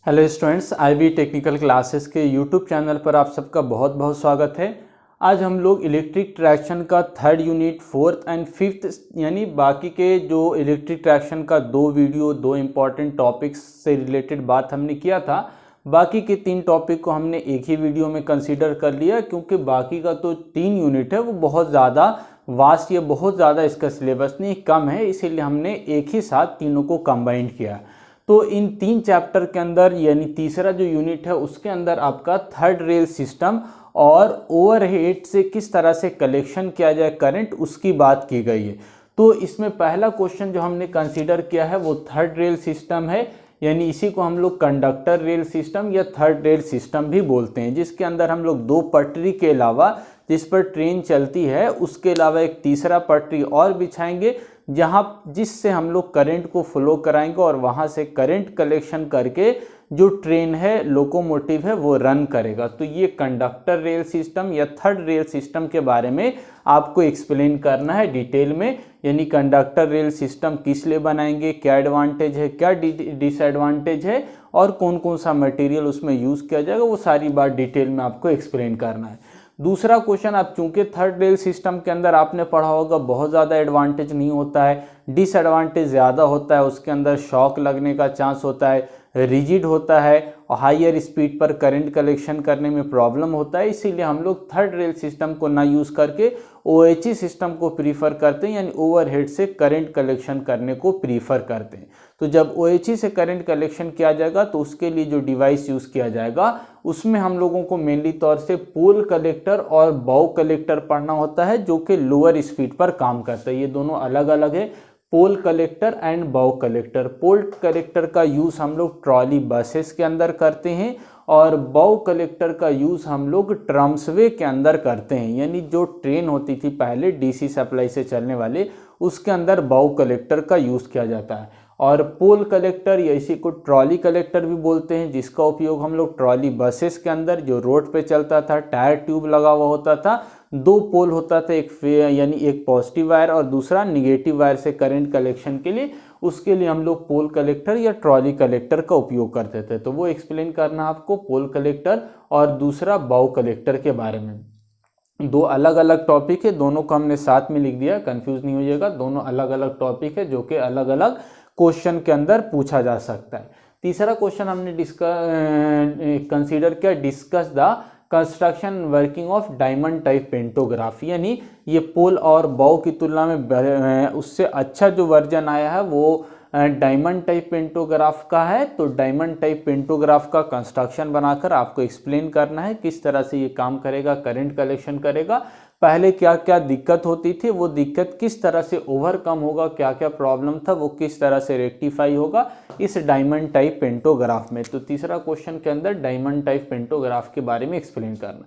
Hello students, IB technical classes के YouTube channel पर आप सबका बहुत बहुत स्वागत है। आज हम लोग इलेक्ट्रिक ट्रैक्शन का third unit, fourth and fifth यानी बाकी के जो इलेक्ट्रिक ट्रैक्शन का दो इम्पॉर्टेंट टॉपिक्स से रिलेटेड बात हमने किया था। बाकी के 3 टॉपिक को हमने एक ही वीडियो में कंसीडर कर लिया, क्योंकि बाकी का तो 3 यूनिट है वो बहुत ज़्यादा वास्ट या बहुत ज़्यादा इसका सिलेबस नहीं कम है, इसीलिए हमने एक ही साथ तीनों को कंबाइंड किया। तो इन 3 चैप्टर के अंदर यानी तीसरा जो यूनिट है उसके अंदर आपका थर्ड रेल सिस्टम और ओवरहेड से किस तरह से कलेक्शन किया जाए करंट, उसकी बात की गई है। तो इसमें पहला क्वेश्चन जो हमने कंसीडर किया है वो थर्ड रेल सिस्टम है, यानी इसी को हम लोग कंडक्टर रेल सिस्टम या थर्ड रेल सिस्टम भी बोलते हैं, जिसके अंदर हम लोग 2 पटरी के अलावा जिस पर ट्रेन चलती है उसके अलावा एक तीसरा पटरी और बिछाएंगे, जिससे हम लोग करंट को फ्लो कराएंगे और वहाँ से करंट कलेक्शन करके जो ट्रेन है, लोकोमोटिव है, वो रन करेगा। तो ये कंडक्टर रेल सिस्टम या थर्ड रेल सिस्टम के बारे में आपको एक्सप्लेन करना है डिटेल में, यानी कंडक्टर रेल सिस्टम किस लिए बनाएंगे, क्या एडवांटेज है, क्या डिसएडवांटेज है और कौन कौन सा मटेरियल उसमें यूज़ किया जाएगा, वो सारी बात डिटेल में आपको एक्सप्लेन करना है। दूसरा क्वेश्चन, आप चूंकि थर्ड रेल सिस्टम के अंदर आपने पढ़ा होगा बहुत ज़्यादा एडवांटेज नहीं होता है, डिसएडवांटेज ज़्यादा होता है, उसके अंदर शॉक लगने का चांस होता है, रिजिड होता है और हायर स्पीड पर करंट कलेक्शन करने में प्रॉब्लम होता है। इसीलिए हम लोग थर्ड रेल सिस्टम को ना यूज़ करके OHE सिस्टम को प्रीफर करते हैं, यानी ओवरहेड से करंट कलेक्शन करने को प्रीफर करते हैं। तो जब OHE से करंट कलेक्शन किया जाएगा तो उसके लिए जो डिवाइस यूज़ किया जाएगा उसमें हम लोगों को मेनली तौर से पोल कलेक्टर और बाउ कलेक्टर पढ़ना होता है, जो कि लोअर स्पीड पर काम करता है। ये दोनों अलग अलग है, पोल कलेक्टर एंड बाउ कलेक्टर। पोल कलेक्टर का यूज़ हम लोग ट्रॉली बसेस के अंदर करते हैं और बाउ कलेक्टर का यूज़ हम लोग ट्रांसवे के अंदर करते हैं, यानी जो ट्रेन होती थी पहले DC सप्लाई से चलने वाले, उसके अंदर बाउ कलेक्टर का यूज़ किया जाता है। और पोल कलेक्टर या इसी को ट्रॉली कलेक्टर भी बोलते हैं, जिसका उपयोग हम लोग ट्रॉली बसेस के अंदर जो रोड पे चलता था, टायर ट्यूब लगा हुआ होता था, 2 पोल होता था, यानी एक पॉजिटिव वायर और दूसरा निगेटिव वायर से करंट कलेक्शन के लिए, उसके लिए हम लोग पोल कलेक्टर या ट्रॉली कलेक्टर का उपयोग करते थे। तो वो एक्सप्लेन करना आपको पोल कलेक्टर और दूसरा बाउ कलेक्टर के बारे में। 2 अलग अलग टॉपिक है, दोनों को हमने साथ में लिख दिया, कंफ्यूज नहीं हो जाएगा। दोनों अलग अलग टॉपिक है जो कि अलग अलग क्वेश्चन के अंदर पूछा जा सकता है। तीसरा क्वेश्चन हमने कंसीडर किया, discuss the construction working of diamond type pantograph, यानी ये पोल और बाउ की तुलना में उससे अच्छा जो वर्जन आया है वो डायमंड टाइप पेंटोग्राफ का है। तो डायमंड टाइप पेंटोग्राफ का कंस्ट्रक्शन बनाकर आपको एक्सप्लेन करना है किस तरह से ये काम करेगा, करंट कलेक्शन करेगा, पहले क्या क्या दिक्कत होती थी, वो दिक्कत किस तरह से ओवरकम होगा, क्या क्या प्रॉब्लम था वो किस तरह से रेक्टिफाई होगा इस डायमंड टाइप पेंटोग्राफ में। तो तीसरा क्वेश्चन के अंदर डायमंड टाइप पेंटोग्राफ के बारे में एक्सप्लेन करना।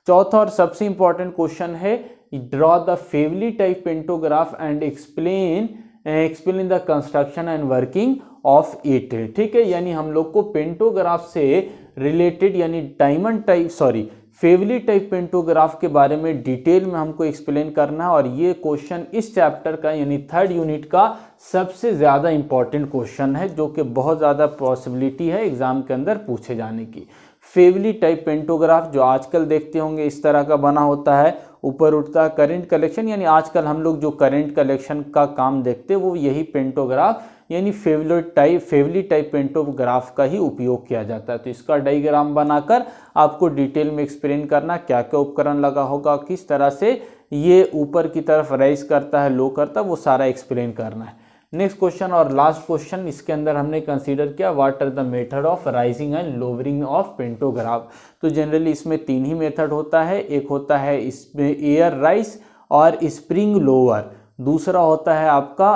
चौथा और सबसे इंपॉर्टेंट क्वेश्चन है, draw the favely type pantograph and explain the construction and working of it. ठीक है, यानी हम लोग को पेंटोग्राफ से रिलेटेड यानी फेवली टाइप पेंटोग्राफ के बारे में डिटेल में हमको एक्सप्लेन करना है, और ये क्वेश्चन इस चैप्टर का यानी थर्ड यूनिट का सबसे ज़्यादा इंपॉर्टेंट क्वेश्चन है, जो कि बहुत ज़्यादा पॉसिबिलिटी है एग्जाम के अंदर पूछे जाने की। फेवली टाइप पेंटोग्राफ जो आजकल देखते होंगे इस तरह का बना होता है, ऊपर उठता करंट कलेक्शन, यानी आजकल हम लोग जो करंट कलेक्शन का काम देखते हैं वो यही पेंटोग्राफ यानी फेवली टाइप पेंटोग्राफ का ही उपयोग किया जाता है। तो इसका डायग्राम बनाकर आपको डिटेल में एक्सप्लेन करना क्या क्या उपकरण लगा होगा, किस तरह से ये ऊपर की तरफ राइज करता है, लो करता है, वो सारा एक्सप्लेन करना है। नेक्स्ट क्वेश्चन और लास्ट क्वेश्चन इसके अंदर हमने कंसीडर किया, what are the method of raising and lowering of pantograph. तो जनरली इसमें 3 ही मेथड होता है, एक होता है इसमें एयर राइज और स्प्रिंग लोअर, दूसरा होता है आपका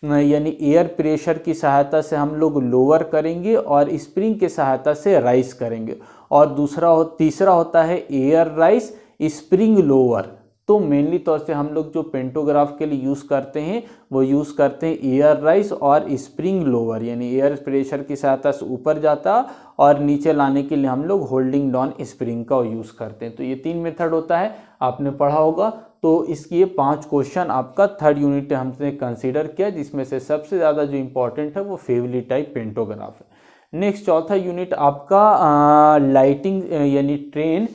यानी एयर प्रेशर की सहायता से हम लोग लोअर करेंगे और स्प्रिंग की सहायता से राइज करेंगे, और तीसरा होता है एयर राइज स्प्रिंग लोअर। तो मेनली तौर से हम लोग जो पेंटोग्राफ के लिए यूज़ करते हैं वो यूज़ करते हैं एयर राइज और स्प्रिंग लोअर, यानी एयर प्रेशर की सहायता से ऊपर जाता और नीचे लाने के लिए हम लोग होल्डिंग डाउन स्प्रिंग का यूज़ करते हैं। तो ये 3 मेथड होता है, आपने पढ़ा होगा। तो इसकी ये 5 क्वेश्चन आपका थर्ड यूनिट हमने कंसीडर किया, जिसमें से सबसे ज़्यादा जो इंपॉर्टेंट है वो फेवली टाइप पेंटोग्राफ है। नेक्स्ट चौथा यूनिट आपका लाइटिंग यानी ट्रेन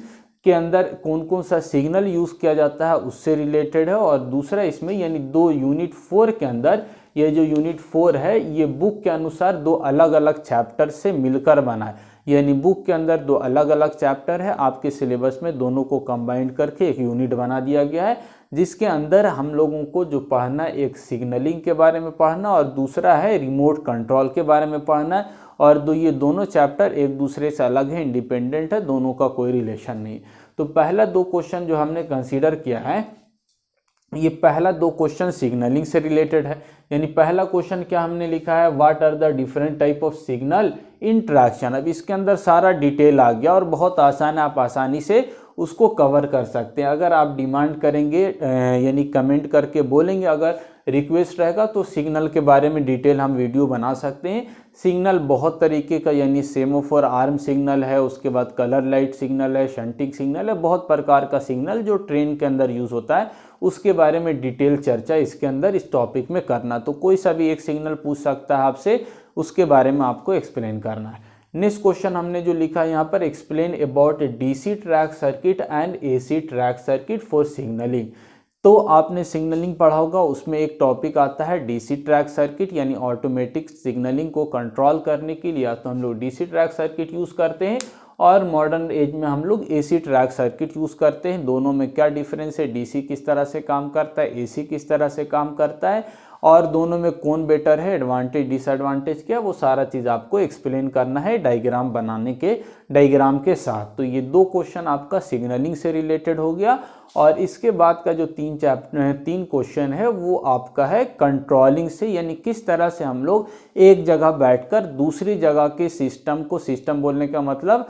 के अंदर कौन कौन सा सिग्नल यूज़ किया जाता है उससे रिलेटेड है। और दूसरा इसमें यानी दो यूनिट 4 के अंदर, ये जो यूनिट 4 है ये बुक के अनुसार दो अलग अलग चैप्टर से मिलकर बना है, यानी बुक के अंदर दो अलग अलग चैप्टर है, आपके सिलेबस में दोनों को कंबाइंड करके एक यूनिट बना दिया गया है, जिसके अंदर हम लोगों को जो पढ़ना है एक सिग्नलिंग के बारे में पढ़ना और दूसरा है रिमोट कंट्रोल के बारे में पढ़ना है। और ये दोनों चैप्टर एक दूसरे से अलग है, इंडिपेंडेंट है, दोनों का कोई रिलेशन नहीं। तो पहला दो क्वेश्चन जो हमने कंसीडर किया है, ये पहला दो क्वेश्चन सिग्नलिंग से रिलेटेड है। यानी पहला क्वेश्चन क्या हमने लिखा है, what are the different type of signal interaction. अब इसके अंदर सारा डिटेल आ गया और बहुत आसान है, आप आसानी से उसको कवर कर सकते हैं। अगर आप डिमांड करेंगे यानी कमेंट करके बोलेंगे, अगर रिक्वेस्ट रहेगा तो सिग्नल के बारे में डिटेल हम वीडियो बना सकते हैं। सिग्नल बहुत तरीके का, यानी सेमोफोर आर्म सिग्नल है, उसके बाद कलर लाइट सिग्नल है, शंटिंग सिग्नल है, बहुत प्रकार का सिग्नल जो ट्रेन के अंदर यूज़ होता है उसके बारे में डिटेल चर्चा इसके अंदर इस टॉपिक में करना। तो कोई सा भी एक सिग्नल पूछ सकता है आपसे, उसके बारे में आपको एक्सप्लेन करना है। नेक्स्ट क्वेश्चन हमने जो लिखा है यहाँ पर, explain about DC track circuit and AC track circuit for signalling. तो आपने सिग्नलिंग पढ़ा होगा, उसमें एक टॉपिक आता है डीसी ट्रैक सर्किट, यानी ऑटोमेटिक सिग्नलिंग को कंट्रोल करने के लिए तो हम लोग डीसी ट्रैक सर्किट यूज़ करते हैं और मॉडर्न एज में हम लोग एसी ट्रैक सर्किट यूज़ करते हैं। दोनों में क्या डिफरेंस है, डीसी किस तरह से काम करता है, एसी किस तरह से काम करता है, और दोनों में कौन बेटर है, एडवांटेज डिसएडवांटेज क्या, वो सारा चीज़ आपको एक्सप्लेन करना है डायग्राम बनाने के, डायग्राम के साथ। तो ये दो क्वेश्चन आपका सिग्नलिंग से रिलेटेड हो गया। और इसके बाद का जो तीन क्वेश्चन है वो आपका है कंट्रोलिंग से, यानी किस तरह से हम लोग एक जगह बैठकर दूसरी जगह के सिस्टम को, सिस्टम बोलने का मतलब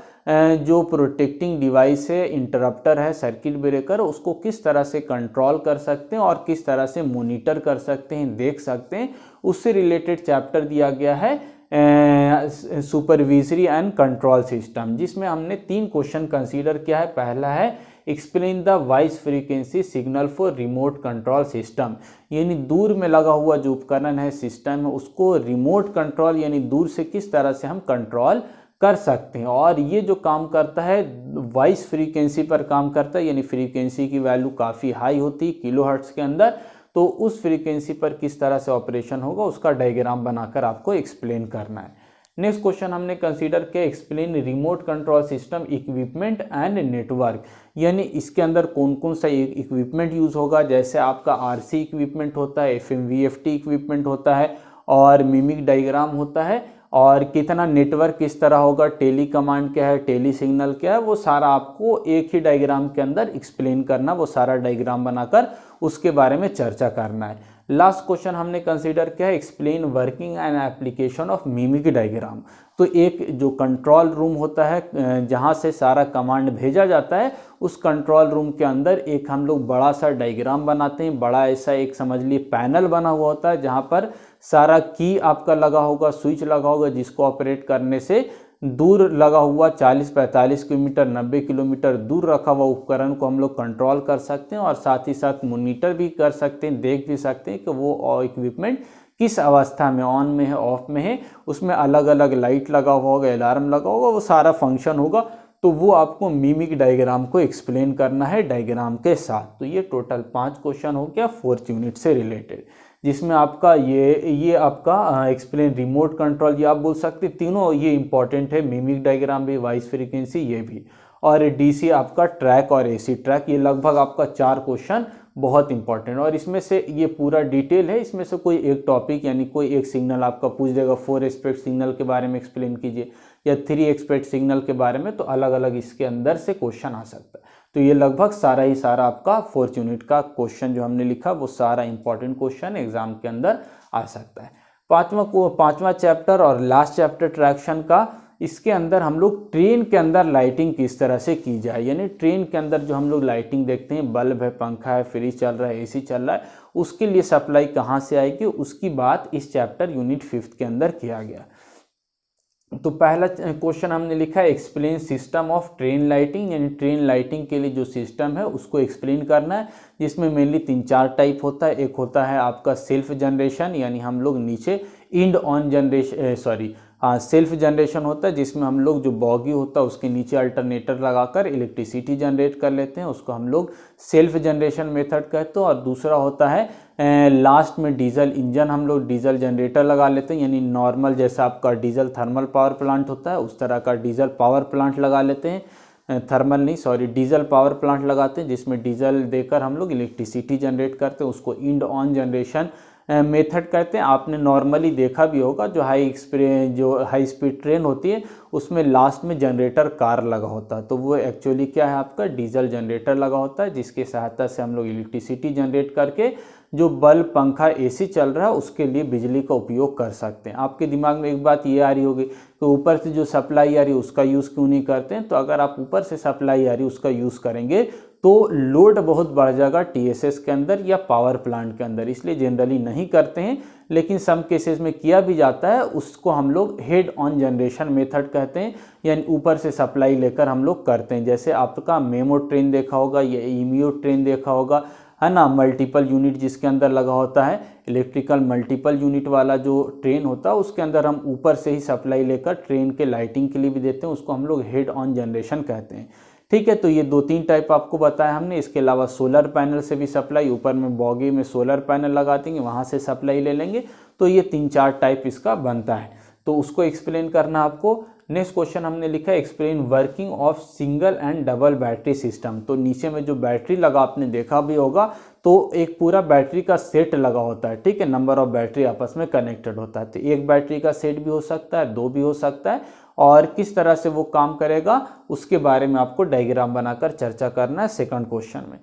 जो प्रोटेक्टिंग डिवाइस है, इंटरप्टर है, सर्किट ब्रेकर, उसको किस तरह से कंट्रोल कर सकते हैं और किस तरह से मॉनिटर कर सकते हैं, देख सकते हैं, उससे रिलेटेड चैप्टर दिया गया है सुपरविजरी एंड कंट्रोल सिस्टम, जिसमें हमने तीन क्वेश्चन कंसीडर किया है। पहला है explain the voice frequency signal for remote control system, यानी दूर में लगा हुआ जो उपकरण है, सिस्टम है, उसको रिमोट कंट्रोल यानी दूर से किस तरह से हम कंट्रोल कर सकते हैं। और ये जो काम करता है वॉइस फ्रीक्वेंसी पर काम करता है, यानी फ्रीक्वेंसी की वैल्यू काफ़ी हाई होती है किलोहर्ट्ज़ के अंदर, तो उस फ्रीक्वेंसी पर किस तरह से ऑपरेशन होगा उसका डायग्राम बनाकर आपको एक्सप्लेन करना है। नेक्स्ट क्वेश्चन हमने कंसीडर किया explain remote control system equipment and network, यानी इसके अंदर कौन कौन सा इक्विपमेंट यूज़ होगा। जैसे आपका आरसी इक्विपमेंट होता है, एफएमवीएफटी इक्विपमेंट होता है और मिमिक डायग्राम होता है, और कितना नेटवर्क किस तरह होगा, टेली कमांड क्या है, टेली सिग्नल क्या है, वो सारा आपको एक ही डायग्राम के अंदर एक्सप्लेन करना, वो सारा डायग्राम बनाकर उसके बारे में चर्चा करना है। लास्ट क्वेश्चन हमने कंसीडर किया है explain working and application of mimic diagram. तो एक जो कंट्रोल रूम होता है जहाँ से सारा कमांड भेजा जाता है, उस कंट्रोल रूम के अंदर एक हम लोग बड़ा सा डायग्राम बनाते हैं, बड़ा ऐसा एक समझ लिए पैनल बना हुआ होता है जहाँ पर सारा की आपका लगा होगा, स्विच लगा होगा, जिसको ऑपरेट करने से दूर लगा हुआ 40-45 किलोमीटर 90 किलोमीटर दूर रखा हुआ उपकरण को हम लोग कंट्रोल कर सकते हैं और साथ ही साथ मॉनिटर भी कर सकते हैं, देख भी सकते हैं कि वो इक्विपमेंट किस अवस्था में, ऑन में है, ऑफ में है, उसमें अलग अलग लाइट लगा हुआ होगा, अलार्म लगा होगा, वो सारा फंक्शन होगा। तो वो आपको मिमिक डायग्राम को एक्सप्लेन करना है डायग्राम के साथ। तो ये टोटल 5 क्वेश्चन हो गया 4th यूनिट से रिलेटेड, जिसमें आपका ये आपका एक्सप्लेन रिमोट कंट्रोल, ये आप बोल सकते तीनों ये इंपॉर्टेंट है, मिमिक डायग्राम भी, वॉइस फ्रीक्वेंसी ये भी, और डीसी आपका ट्रैक और एसी ट्रैक, ये लगभग आपका 4 क्वेश्चन बहुत इंपॉर्टेंट। और इसमें से ये पूरा डिटेल है, इसमें से कोई एक टॉपिक यानी कोई एक सिग्नल आपका पूछ देगा, 4 एस्पेक्ट सिग्नल के बारे में एक्सप्लेन कीजिए या 3 एस्पेक्ट सिग्नल के बारे में, तो अलग अलग इसके अंदर से क्वेश्चन आ सकता है। तो ये लगभग सारा ही सारा आपका 4th यूनिट का क्वेश्चन जो हमने लिखा वो सारा इंपॉर्टेंट क्वेश्चन एग्जाम के अंदर आ सकता है। पांचवा चैप्टर और लास्ट चैप्टर ट्रैक्शन का, इसके अंदर हम लोग ट्रेन के अंदर लाइटिंग किस तरह से की जाए, यानी ट्रेन के अंदर जो हम लोग लाइटिंग देखते हैं, बल्ब है, पंखा है, फ्रिज चल रहा है, एसी चल रहा है, उसके लिए सप्लाई कहाँ से आएगी, उसकी बात इस चैप्टर यूनिट 5th के अंदर किया गया। तो पहला क्वेश्चन हमने लिखा है explain system of train lighting, यानी ट्रेन लाइटिंग के लिए जो सिस्टम है उसको एक्सप्लेन करना है, जिसमें मेनली 3-4 टाइप होता है। एक होता है आपका सेल्फ जनरेशन, यानी हम लोग नीचे end on generation self generation होता है, जिसमें हम लोग जो बॉगी होता है उसके नीचे अल्टरनेटर लगाकर इलेक्ट्रिसिटी जनरेट कर लेते हैं, उसको हम लोग सेल्फ जनरेशन मेथड कहते हैं। और दूसरा होता है लास्ट में डीजल इंजन, हम लोग डीजल जनरेटर लगा लेते हैं, यानी नॉर्मल जैसा आपका डीजल थर्मल पावर प्लांट होता है उस तरह का डीजल पावर प्लांट लगा लेते हैं, थर्मल नहीं सॉरी डीजल पावर प्लांट लगाते हैं, जिसमें डीजल देकर हम लोग इलेक्ट्रिसिटी जनरेट करते हैं, उसको इंड ऑन जनरेशन मेथड कहते हैं। आपने नॉर्मली देखा भी होगा जो हाई स्पीड ट्रेन होती है उसमें लास्ट में जनरेटर कार लगा होता है, तो वो एक्चुअली क्या है आपका डीजल जनरेटर लगा होता है, जिसकी सहायता से हम लोग इलेक्ट्रिसिटी जनरेट करके जो बल्ब पंखा एसी चल रहा है उसके लिए बिजली का उपयोग कर सकते हैं। आपके दिमाग में एक बात ये आ रही होगी कि ऊपर से जो सप्लाई आ रही है उसका यूज़ क्यों नहीं करते हैं, तो अगर आप ऊपर से सप्लाई आ रही है उसका यूज़ करेंगे तो लोड बहुत बढ़ जाएगा टीएसएस के अंदर या पावर प्लांट के अंदर, इसलिए जनरली नहीं करते हैं। लेकिन सम केसेस में किया भी जाता है, उसको हम लोग हेड ऑन जनरेशन मेथड कहते हैं, यानी ऊपर से सप्लाई लेकर हम लोग करते हैं। जैसे आपका मेमो ट्रेन देखा होगा या ईमीओ ट्रेन देखा होगा, है ना, मल्टीपल यूनिट जिसके अंदर लगा होता है, इलेक्ट्रिकल मल्टीपल यूनिट वाला जो ट्रेन होता है उसके अंदर हम ऊपर से ही सप्लाई लेकर ट्रेन के लाइटिंग के लिए भी देते हैं, उसको हम लोग हेड ऑन जनरेशन कहते हैं। ठीक है, तो ये 2-3 टाइप आपको बताया हमने। इसके अलावा सोलर पैनल से भी सप्लाई, ऊपर में बॉगी में सोलर पैनल लगा देंगे वहाँ से सप्लाई ले लेंगे, तो ये 3-4 टाइप इसका बनता है, तो उसको एक्सप्लेन करना आपको। नेक्स्ट क्वेश्चन हमने लिखा है explain working of single and double battery system. तो नीचे में जो बैटरी लगा आपने देखा भी होगा, तो एक पूरा बैटरी का सेट लगा होता है, ठीक है, नंबर ऑफ बैटरी आपस में कनेक्टेड होता है, तो एक बैटरी का सेट भी हो सकता है, 2 भी हो सकता है, और किस तरह से वो काम करेगा उसके बारे में आपको डायग्राम बनाकर चर्चा करना है सेकंड क्वेश्चन में।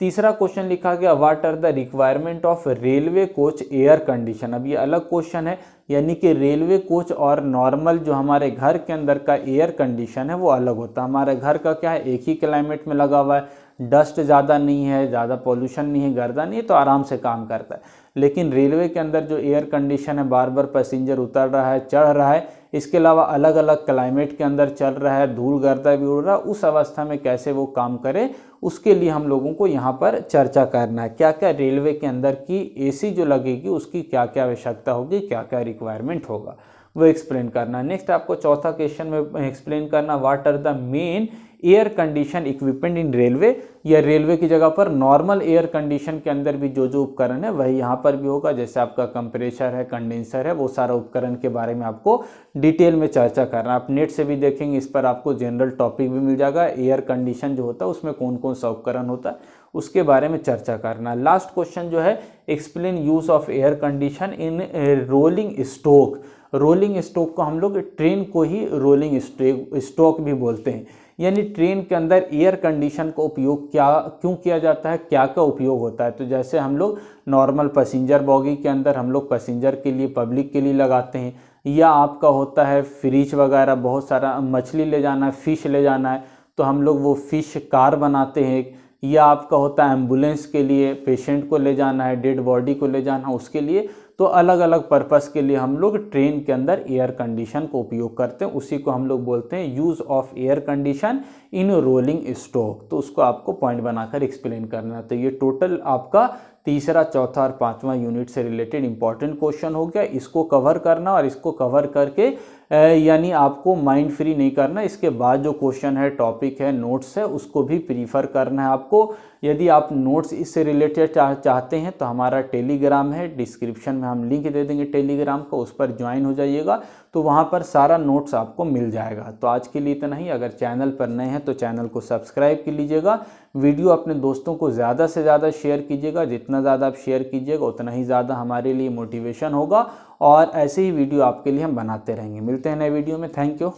तीसरा क्वेश्चन लिखा गया what are the requirement of railway coach air condition. अब ये अलग क्वेश्चन है, यानी कि रेलवे कोच और नॉर्मल जो हमारे घर के अंदर का एयर कंडीशन है वो अलग होता है। हमारे घर का क्या है, एक ही क्लाइमेट में लगा हुआ है, डस्ट ज़्यादा नहीं है, ज़्यादा पॉल्यूशन नहीं है, गर्दा नहीं है, तो आराम से काम करता है। लेकिन रेलवे के अंदर जो एयर कंडीशन है, बार बार पैसेंजर उतर रहा है, चढ़ रहा है, इसके अलावा अलग अलग क्लाइमेट के अंदर चल रहा है, धूल गर्दा भी उड़ रहा है, उस अवस्था में कैसे वो काम करे उसके लिए हम लोगों को यहाँ पर चर्चा करना है। क्या क्या रेलवे के अंदर की एसी जो लगेगी उसकी क्या क्या आवश्यकता होगी, क्या क्या रिक्वायरमेंट होगा, वो एक्सप्लेन करना। नेक्स्ट आपको चौथा क्वेश्चन में एक्सप्लेन करना what are the main air condition equipment in railway, या रेलवे की जगह पर नॉर्मल एयर कंडीशन के अंदर भी जो जो उपकरण है वही यहाँ पर भी होगा, जैसे आपका कंप्रेसर है, कंडेंसर है, वो सारा उपकरण के बारे में आपको डिटेल में चर्चा करना। आप नेट से भी देखेंगे, इस पर आपको जनरल टॉपिक भी मिल जाएगा, एयर कंडीशन जो होता है उसमें कौन कौन सा उपकरण होता है उसके बारे में चर्चा करना। लास्ट क्वेश्चन जो है explain use of air condition in rolling stock. Rolling stock को हम लोग ट्रेन को ही रोलिंग स्टॉक भी बोलते हैं, यानी ट्रेन के अंदर एयर कंडीशन का उपयोग क्यों किया जाता है, क्या क्या उपयोग होता है। तो जैसे हम लोग नॉर्मल पैसेंजर बॉगी के अंदर हम लोग पैसेंजर के लिए, पब्लिक के लिए लगाते हैं, या आपका होता है फ्रिज वगैरह, बहुत सारा मछली ले जाना है, फिश ले जाना है तो हम लोग वो फिश कार बनाते हैं, या आपका होता है एम्बुलेंस के लिए, पेशेंट को ले जाना है, डेड बॉडी को ले जाना है उसके लिए, तो अलग अलग पर्पस के लिए हम लोग ट्रेन के अंदर एयर कंडीशन को उपयोग करते हैं, उसी को हम लोग बोलते हैं use of air condition in rolling stock. तो उसको आपको पॉइंट बनाकर एक्सप्लेन करना है। तो ये टोटल आपका तीसरा, चौथा और पांचवा यूनिट से रिलेटेड इंपॉर्टेंट क्वेश्चन हो गया, इसको कवर करना, और इसको कवर करके यानी आपको माइंड फ्री नहीं करना। इसके बाद जो क्वेश्चन है, टॉपिक है, नोट्स है, उसको भी प्रीफर करना है आपको। यदि आप नोट्स इससे रिलेटेड चाहते हैं तो हमारा टेलीग्राम है, डिस्क्रिप्शन में हम लिंक दे देंगे टेलीग्राम को, उस पर ज्वाइन हो जाइएगा, तो वहाँ पर सारा नोट्स आपको मिल जाएगा। तो आज के लिए इतना ही। अगर चैनल पर नए हैं तो चैनल को सब्सक्राइब कर लीजिएगा, वीडियो अपने दोस्तों को ज़्यादा से ज़्यादा शेयर कीजिएगा, जितना ज़्यादा आप शेयर कीजिएगा उतना ही ज़्यादा हमारे लिए मोटिवेशन होगा, और ऐसे ही वीडियो आपके लिए हम बनाते रहेंगे। मिलते हैं नए वीडियो में, थैंक यू।